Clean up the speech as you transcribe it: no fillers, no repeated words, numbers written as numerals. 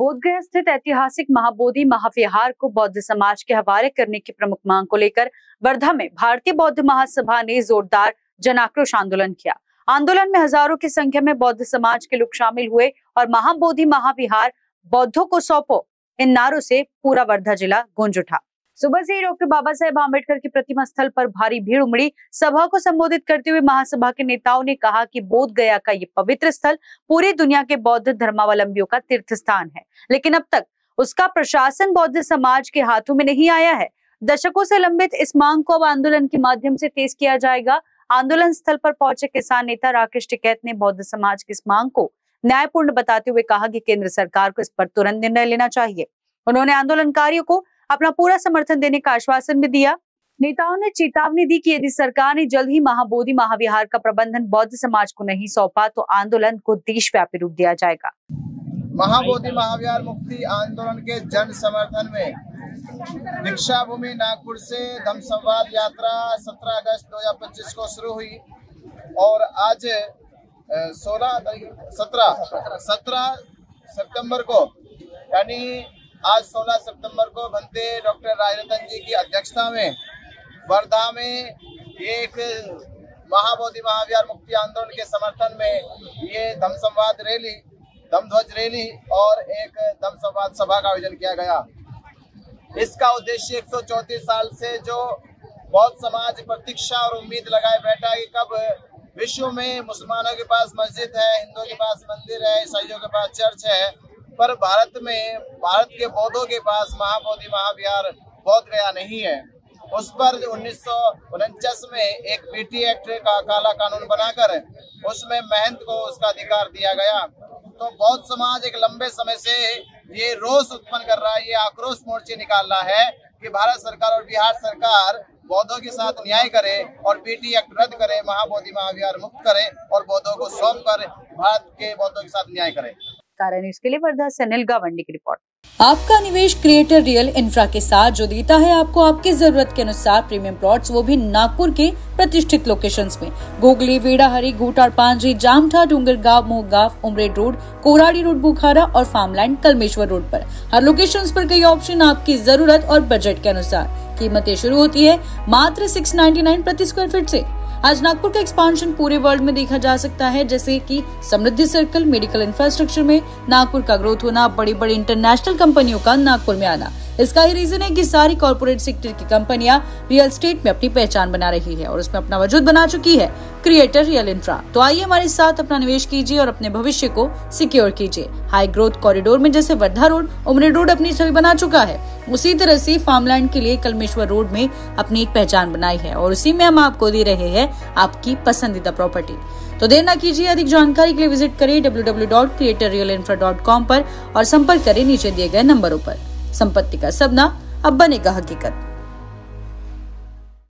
बोधगया स्थित ऐतिहासिक महाबोधि महाविहार को बौद्ध समाज के हवाले करने की प्रमुख मांग को लेकर वर्धा में भारतीय बौद्ध महासभा ने जोरदार जन आक्रोश आंदोलन किया। आंदोलन में हजारों की संख्या में बौद्ध समाज के लोग शामिल हुए और महाबोधि महाविहार बौद्धों को सौंपो इन नारों से पूरा वर्धा जिला गूंज उठा। सुबह से ही डॉक्टर बाबा साहेब आम्बेडकर की प्रतिमा स्थल पर भारी भीड़ उमड़ी। सभा को संबोधित करते हुए महासभा के नेताओं ने कहा कि बोधगया का ये पवित्र स्थल पूरी दुनिया के बौद्ध धर्मावलंबियों का तीर्थ स्थान है, लेकिन अब तक उसका प्रशासन बौद्ध समाज के हाथों में नहीं आया है। दशकों से लंबित इस मांग को अब आंदोलन के माध्यम से तेज किया जाएगा। आंदोलन स्थल पर पहुंचे किसान नेता राकेश टिकैत ने बौद्ध समाज की इस मांग को न्यायपूर्ण बताते हुए कहा कि केंद्र सरकार को इस पर तुरंत निर्णय लेना चाहिए। उन्होंने आंदोलनकारियों को अपना पूरा समर्थन देने का आश्वासन भी दिया। नेताओं ने चेतावनी दी कि यदि सरकार ने जल्द ही महाबोधि महाविहार का प्रबंधन बौद्ध समाज को नहीं सौंपा तो आंदोलन को देशव्यापी रूप दिया जाएगा। महाबोधि महाविहार मुक्ति आंदोलन के जन समर्थन में दीक्षा भूमि नागपुर से धम्म संवाद यात्रा 17 अगस्त 2025 को शुरू हुई और आज 17 सितंबर को यानी आज 16 सितंबर को बनते डॉक्टर राजरतन जी की अध्यक्षता में वर्धा में एक महाबोधि महाविहार मुक्ति आंदोलन के समर्थन में ये धम्म संवाद रैली, धम्म ध्वज रैली और एक धम्म संवाद सभा का आयोजन किया गया। इसका उद्देश्य 134 साल से जो बौद्ध समाज प्रतीक्षा और उम्मीद लगाए बैठा है कि कब विश्व में मुसलमानों के पास मस्जिद है, हिंदुओं के पास मंदिर है, ईसाइयों के पास चर्च है, पर भारत के बौद्धों के पास महाबोधि महाविहार बोधगया नहीं है। उस पर 1949 में एक पीटी एक्ट का काला कानून बनाकर उसमें महंत को उसका अधिकार दिया गया। तो बौद्ध समाज एक लंबे समय से ये रोष उत्पन्न कर रहा है, ये आक्रोश मोर्चे निकाल रहा है कि भारत सरकार और बिहार सरकार बौद्धों के साथ न्याय करे और पीटी एक्ट रद्द करे, महाबोधि महाविहार मुक्त करे और बौद्धों को सौंप कर भारत के बौद्धों के साथ न्याय करे। कारण इसके लिए वर्धा से अनिल गावंडी की रिपोर्ट। आपका निवेश क्रिएटर रियल इंफ्रा के साथ जो देता है आपको आपकी जरूरत के अनुसार प्रीमियम प्लॉट्स, वो भी नागपुर के प्रतिष्ठित लोकेशंस में। गोगली, वेड़ाहरी, घोटार, पांजी, जामठा, डूंगरगांव, मोहगांव, उमरेड रोड, कोराड़ी रोड, बुखारा और फार्मलैंड कलमेश्वर रोड पर हर लोकेशंस पर कई ऑप्शन आपकी जरूरत और बजट के अनुसार। कीमतें शुरू होती है मात्र 699 प्रति स्क्वायर फीट से। आज नागपुर का एक्सपांशन पूरे वर्ल्ड में देखा जा सकता है, जैसे कि समृद्धि सर्कल, मेडिकल इंफ्रास्ट्रक्चर में नागपुर का ग्रोथ होना, बड़ी बड़ी इंटरनेशनल कंपनियों का नागपुर में आना। इसका ही रीजन है कि सारी कॉर्पोरेट सेक्टर की कंपनियां रियल एस्टेट में अपनी पहचान बना रही है और उसमें अपना वजूद बना चुकी है क्रिएटर रियल इंफ्रा। तो आइए हमारे साथ अपना निवेश कीजिए और अपने भविष्य को सिक्योर कीजिए। हाई ग्रोथ कॉरिडोर में जैसे वर्धा रोड, उमरेड रोड अपनी छवि बना चुका है, उसी तरह से फार्मलैंड के लिए कलमेश्वर रोड में अपनी एक पहचान बनाई है और उसी में हम आपको दे रहे हैं आपकी पसंदीदा प्रॉपर्टी। तो देर ना कीजिए, अधिक जानकारी के लिए विजिट करें www.creatorrealinfra.com पर और संपर्क करें नीचे दिए गए नंबरों पर। संपत्ति का सपना अब बनेगा हकीकत।